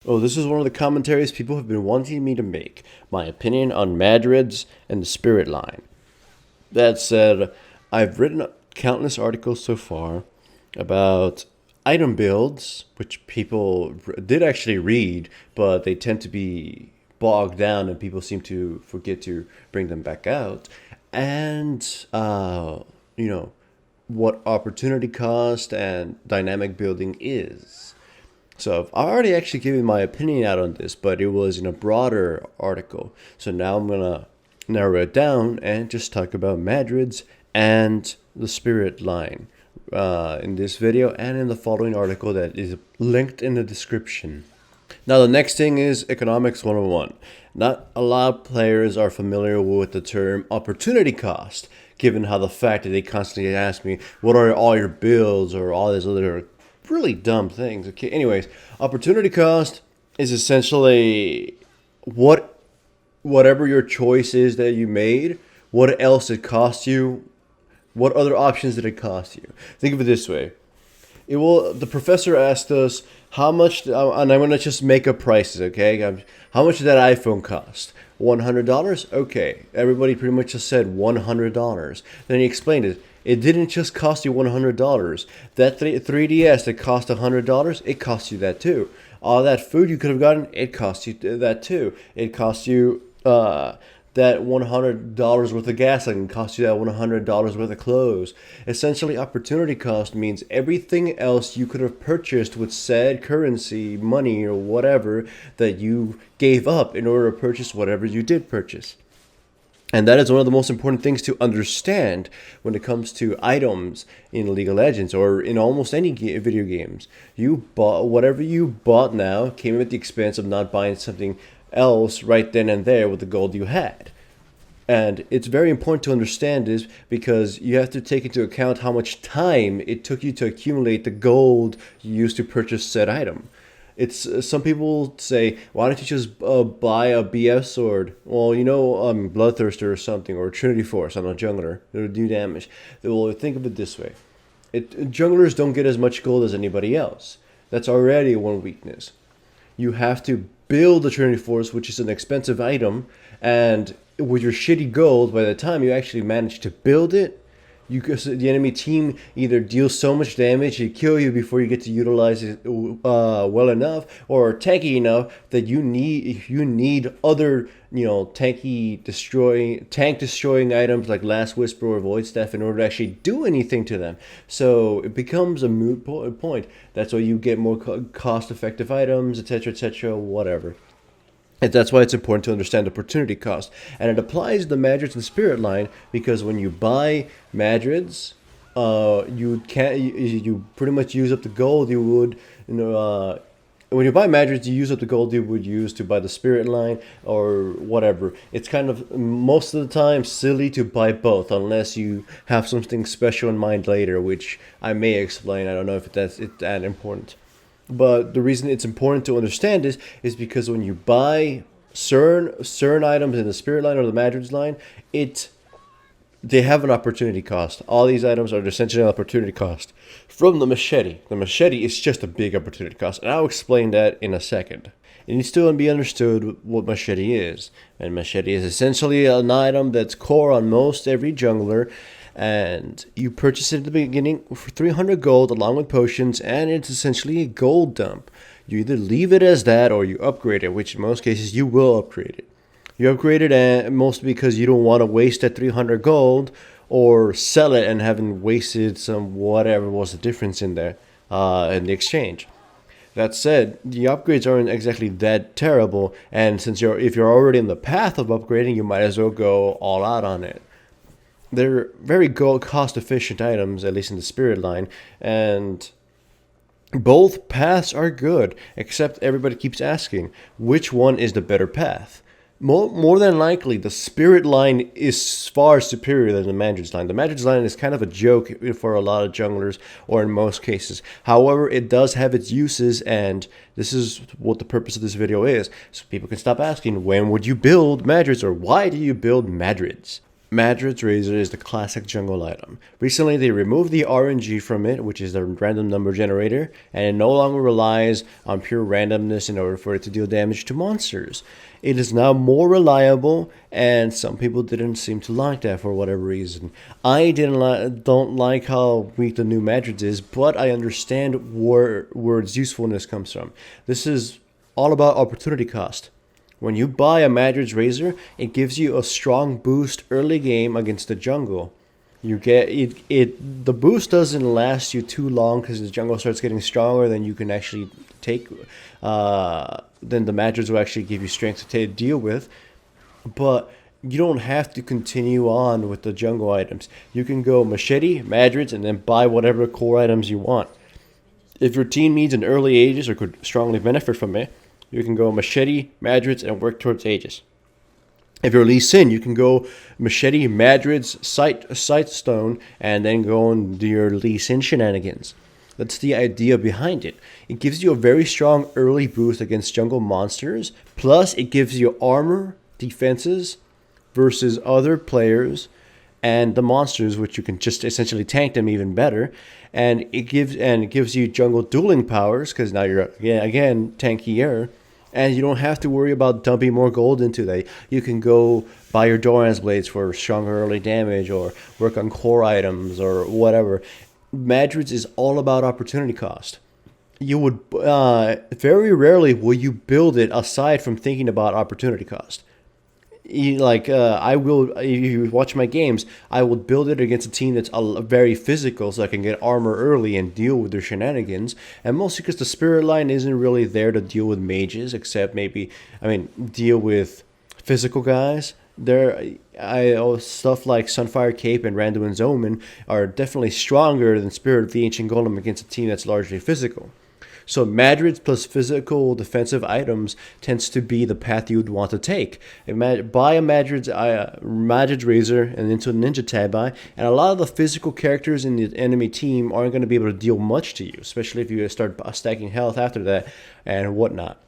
Oh, this is one of the commentaries people have been wanting me to make. My opinion on Madred's and the Spirit line. That said, I've written countless articles so far about item builds, which people did actually read, but they tend to be bogged down and people seem to forget to bring them back out. And, you know, what opportunity cost and dynamic building is. So I've already actually given my opinion out on this, but it was in a broader article. So now I'm gonna narrow it down and just talk about Madred's and the Spirit line in this video and in the following article that is linked in the description. Now the next thing is economics 101. Not a lot of players are familiar with the term opportunity cost, given how the fact that they constantly ask me, what are all your builds or all these other really dumb things. Okay, anyways, opportunity cost is essentially whatever your choice is that you made, what else it cost you, what other options did it cost you. Think of it this way. The professor asked us how much, and I'm gonna just make up prices, okay? How much did that iPhone cost? $100? Okay, everybody pretty much just said $100. Then he explained it. It didn't just cost you $100. That 3DS that cost $100, it cost you that too. All that food you could have gotten, it cost you that too. It cost you that $100 worth of gas, and it cost you that $100 worth of clothes. Essentially, opportunity cost means everything else you could have purchased with said currency, money, or whatever that you gave up in order to purchase whatever you did purchase. And that is one of the most important things to understand when it comes to items in League of Legends or in almost any video games. You bought whatever you bought now came at the expense of not buying something else right then and there with the gold you had. And it's very important to understand this because you have to take into account how much time it took you to accumulate the gold you used to purchase said item. It's some people say, why don't you just buy a BS sword? Well, Bloodthirster or something, or Trinity Force. I'm a jungler. It'll do damage. Well, think of it this way: junglers don't get as much gold as anybody else. That's already one weakness. You have to build the Trinity Force, which is an expensive item, and with your shitty gold, by the time you actually manage to build it, the enemy team either deals so much damage they kill you before you get to utilize it well enough, or tanky enough that you need other tank destroying items like Last Whisper or Void Staff in order to actually do anything to them. So it becomes a moot point. That's why you get more cost effective items, etc., whatever. And that's why it's important to understand opportunity cost. And it applies to the Madreds and Spirit line because when you buy Madreds, you pretty much use up the gold you would, when you buy Madreds, you use up the gold you would use to buy the Spirit line or whatever. It's kind of, most of the time, silly to buy both unless you have something special in mind later, which I may explain. I don't know if it's that important. But the reason it's important to understand this is because when you buy certain items in the Spirit line or the Madred's line, they have an opportunity cost. All these items are essentially an opportunity cost from the machete. The machete is just a big opportunity cost, and I'll explain that in a second. It needs to be understood what machete is. And machete is essentially an item that's core on most every jungler, and you purchase it at the beginning for 300 gold along with potions, and it's essentially a gold dump. You either leave it as that or you upgrade it, which in most cases you will upgrade it. You upgrade it mostly because you don't want to waste that 300 gold or sell it and having wasted some whatever was the difference in there in the exchange. That said, the upgrades aren't exactly that terrible, and if you're already in the path of upgrading, you might as well go all out on it. They're very cost-efficient items, at least in the Spirit line, and both paths are good, except everybody keeps asking, which one is the better path? More than likely, the Spirit line is far superior than the Madred's line. The Madred's line is kind of a joke for a lot of junglers, or in most cases. However, it does have its uses, and this is what the purpose of this video is. So people can stop asking, when would you build Madred's, or why do you build Madred's? Madred's Razor is the classic jungle item. Recently, they removed the RNG from it, which is the random number generator, and it no longer relies on pure randomness in order for it to deal damage to monsters. It is now more reliable, and some people didn't seem to like that for whatever reason. I don't like how weak the new Madred's is, but I understand where its usefulness comes from. This is all about opportunity cost. When you buy a Madred's Razor, it gives you a strong boost early game against the jungle. You get it. The boost doesn't last you too long because the jungle starts getting stronger. Then you can actually take. Then the Madred's will actually give you strength to deal with. But you don't have to continue on with the jungle items. You can go machete, Madred's, and then buy whatever core items you want. If your team needs an early Aegis or could strongly benefit from it, you can go machete, Madred's, and work towards Aegis. If you're Lee Sin, you can go machete, Madred's, sight stone, and then go and do your Lee Sin shenanigans. That's the idea behind it. It gives you a very strong early boost against jungle monsters, plus it gives you armor, defenses, versus other players, and the monsters, which you can just essentially tank them even better. And it gives you jungle dueling powers, because now you're again tankier. And you don't have to worry about dumping more gold into that. You can go buy your Doran's Blades for stronger early damage or work on core items or whatever. Madred's is all about opportunity cost. You would very rarely will you build it aside from thinking about opportunity cost. I will, if you watch my games, I will build it against a team that's very physical so I can get armor early and deal with their shenanigans. And mostly because the spirit line isn't really there to deal with mages, except deal with physical guys. Stuff like Sunfire Cape and Randuin's Omen are definitely stronger than Spirit of the Ancient Golem against a team that's largely physical. So Madred's plus physical defensive items tends to be the path you would want to take. Buy a Madred's Razor and into a Ninja Tabi, and a lot of the physical characters in the enemy team aren't going to be able to deal much to you, especially if you start stacking health after that and whatnot.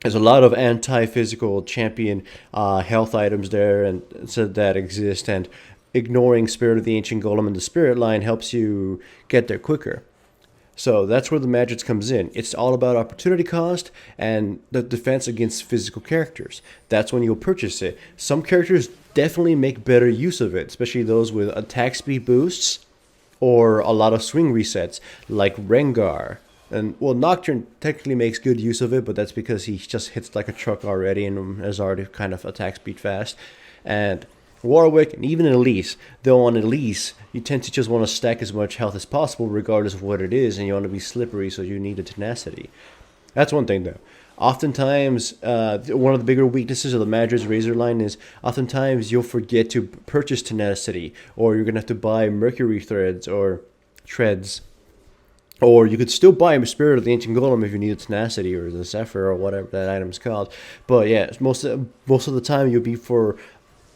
There's a lot of anti-physical champion health items there and so that exist, and ignoring Spirit of the Ancient Golem and the Spirit line helps you get there quicker. So that's where the Madred's comes in. It's all about opportunity cost and the defense against physical characters. That's when you'll purchase it. Some characters definitely make better use of it, especially those with attack speed boosts or a lot of swing resets, like Rengar. And Nocturne technically makes good use of it, but that's because he just hits like a truck already and is already kind of attack speed fast. And Warwick, and even Elise, though on Elise, you tend to just want to stack as much health as possible regardless of what it is, and you want to be slippery, so you need a tenacity. That's one thing, though. Oftentimes, one of the bigger weaknesses of the Madred's Razor line is oftentimes you'll forget to purchase tenacity, or you're going to have to buy mercury threads or treads. Or you could still buy a Spirit of the Ancient Golem if you need a tenacity or the Zephyr or whatever that item's called. But yeah, most of the time you'll be for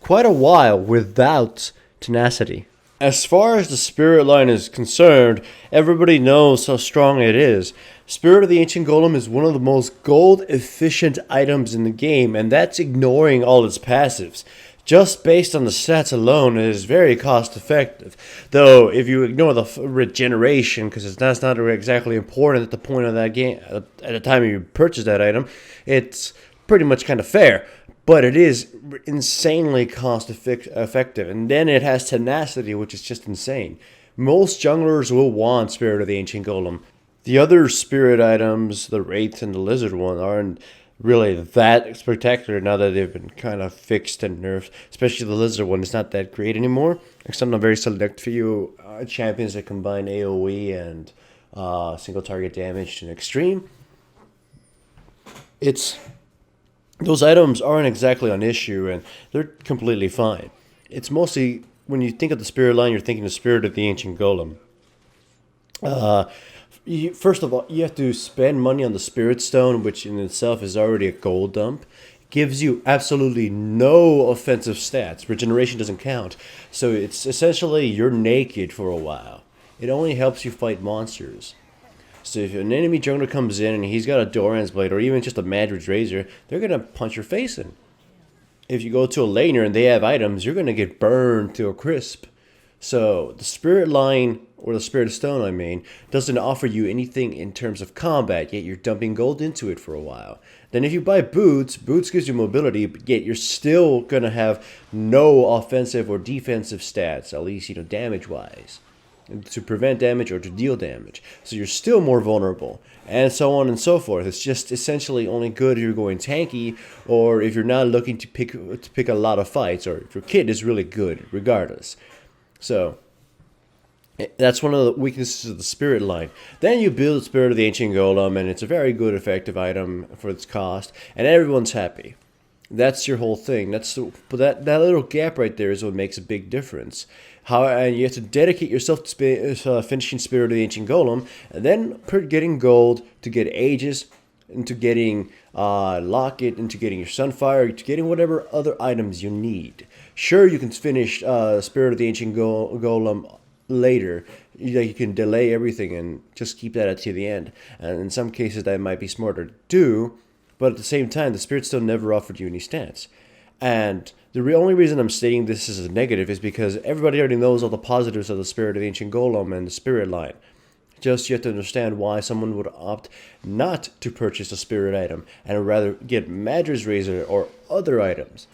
quite a while without tenacity. As far as the Spirit line is concerned, everybody knows how strong it is. Spirit of the Ancient Golem is one of the most gold-efficient items in the game, and that's ignoring all its passives. Just based on the stats alone, it is very cost-effective. Though, if you ignore the regeneration, because that's not exactly important at the point of that game, at the time you purchase that item, it's pretty much kind of fair. But it is insanely cost-effective. And then it has tenacity, which is just insane. Most junglers will want Spirit of the Ancient Golem. The other spirit items, the Wraith and the Lizard one, aren't really that spectacular now that they've been kind of fixed and nerfed. Especially the Lizard one is not that great anymore. Except on a very select few champions that combine AoE and single target damage to an extreme. Those items aren't exactly an issue, and they're completely fine. It's mostly, when you think of the Spirit line, you're thinking the Spirit of the Ancient Golem. First of all, you have to spend money on the Spirit Stone, which in itself is already a gold dump. It gives you absolutely no offensive stats. Regeneration doesn't count. So it's essentially you're naked for a while. It only helps you fight monsters. So if an enemy jungler comes in and he's got a Doran's Blade or even just a Madred's Razor, they're going to punch your face in. if you go to a laner and they have items, you're going to get burned to a crisp. So the spirit line, or the spirit stone I mean, doesn't offer you anything in terms of combat, yet you're dumping gold into it for a while. Then if you buy boots, boots gives you mobility, but yet you're still going to have no offensive or defensive stats, at least, damage wise, to prevent damage or to deal damage. So you're still more vulnerable, and so on and so forth. It's just essentially only good if you're going tanky, or if you're not looking to pick a lot of fights, or if your kit is really good regardless. So that's one of the weaknesses of the spirit line. Then you build Spirit of the Ancient Golem, and it's a very good effective item for its cost, and everyone's happy. That's your whole thing. But that little gap right there is what makes a big difference. And you have to dedicate yourself to finishing Spirit of the Ancient Golem, and then getting gold to get Aegis, into getting Locket, into getting your Sunfire, to getting whatever other items you need. Sure, you can finish Spirit of the Ancient Golem later. You can delay everything and just keep that to the end. And in some cases, that might be smarter to do. But at the same time, the Spirit Stone never offered you any stats. And the only reason I'm stating this as a negative is because everybody already knows all the positives of the Spirit of the Ancient Golem and the Spirit line. Just you have to understand why someone would opt not to purchase a Spirit item and rather get Madred's Razor or other items.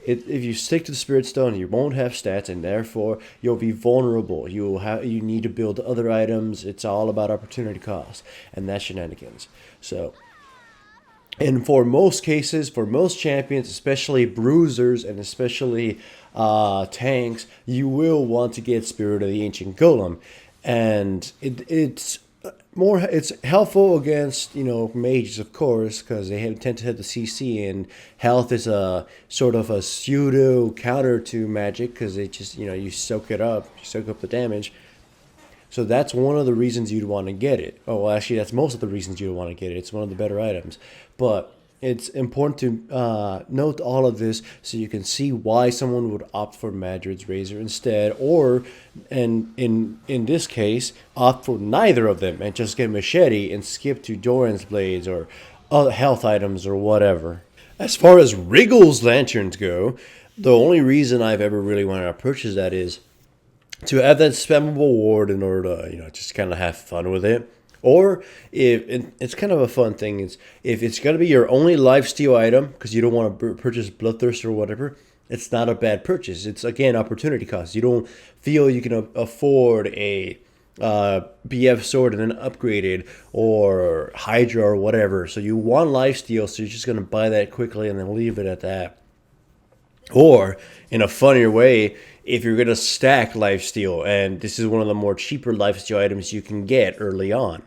If you stick to the Spirit Stone, you won't have stats, and therefore you'll be vulnerable. You need to build other items. It's all about opportunity cost, and that's shenanigans. So, and for most cases, for most champions, especially bruisers and especially tanks, you will want to get Spirit of the Ancient Golem, and it's helpful against mages, of course, because they tend to have the CC, and health is a sort of a pseudo counter to magic because they just you soak up the damage. So that's one of the reasons you'd want to get it. Oh, well, actually, that's most of the reasons you'd want to get it. It's one of the better items. But it's important to note all of this so you can see why someone would opt for Madred's Razor instead, or, and in this case, opt for neither of them and just get Machete and skip to Doran's Blades or other health items or whatever. As far as Wriggle's lanterns go, the only reason I've ever really wanted to purchase that is to have that spammable ward in order to, just kind of have fun with it. Or if it's kind of a fun thing, is if it's going to be your only lifesteal item because you don't want to purchase Bloodthirst or whatever, it's not a bad purchase. It's, again, opportunity cost. You don't feel you can afford a BF sword and then upgrade it, or Hydra or whatever. So you want lifesteal, so you're just going to buy that quickly and then leave it at that. Or, in a funnier way, if you're going to stack lifesteal, and this is one of the more cheaper lifesteal items you can get early on.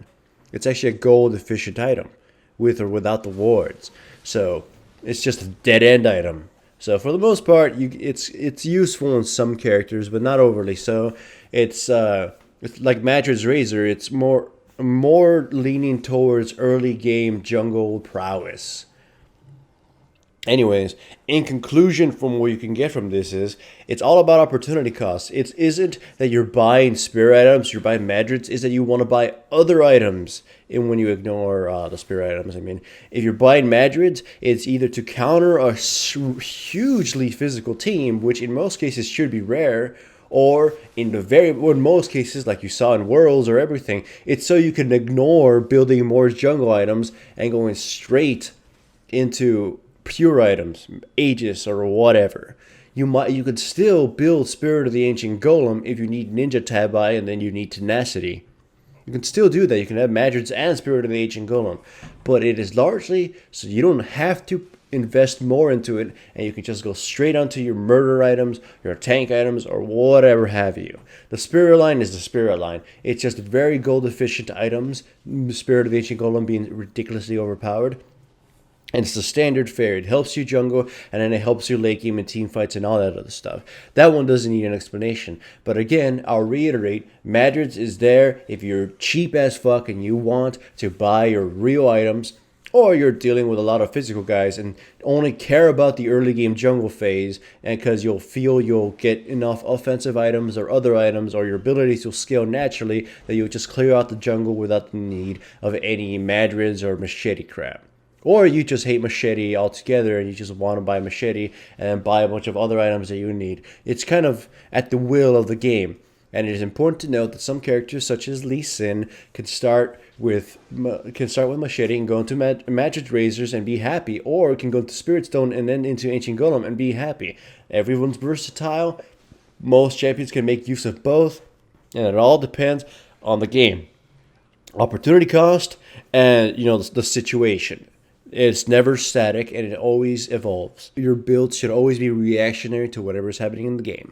It's actually a gold efficient item, with or without the wards. So, it's just a dead-end item. So, for the most part, it's useful in some characters, but not overly so. It's like Madred's Razor, it's more leaning towards early game jungle prowess. Anyways, in conclusion, from what you can get from this is, it's all about opportunity cost. It isn't that you're buying spirit items, you're buying Madred's, is that you want to buy other items. And when you ignore the spirit items, if you're buying Madred's, it's either to counter a hugely physical team, which in most cases should be rare, or in most cases, like you saw in Worlds or everything, it's so you can ignore building more jungle items and going straight into pure items, Aegis or whatever. You could still build Spirit of the Ancient Golem if you need Ninja Tabi and then you need Tenacity. You can still do that. You can have Madred's and Spirit of the Ancient Golem. But it is largely so you don't have to invest more into it, and you can just go straight onto your murder items, your tank items, or whatever have you. The Spirit line is the Spirit line. It's just very gold efficient items, Spirit of the Ancient Golem being ridiculously overpowered. And it's the standard fare. It helps you jungle, and then it helps you late game and team fights and all that other stuff. That one doesn't need an explanation. But again, I'll reiterate, Madred's is there if you're cheap as fuck and you want to buy your real items, or you're dealing with a lot of physical guys and only care about the early game jungle phase, and because you'll feel you'll get enough offensive items or other items, or your abilities will scale naturally, that you'll just clear out the jungle without the need of any Madred's or Machete crap. Or you just hate machete altogether and you just want to buy machete and then buy a bunch of other items that you need. It's kind of at the will of the game. And it is important to note that some characters, such as Lee Sin, can start with machete and go into Madred razors and be happy, or can go into Spirit Stone and then into Ancient Golem and be happy. Everyone's versatile. Most champions can make use of both, and it all depends on the game, opportunity cost, and the situation. It's never static, and it always evolves. Your build should always be reactionary to whatever's happening in the game.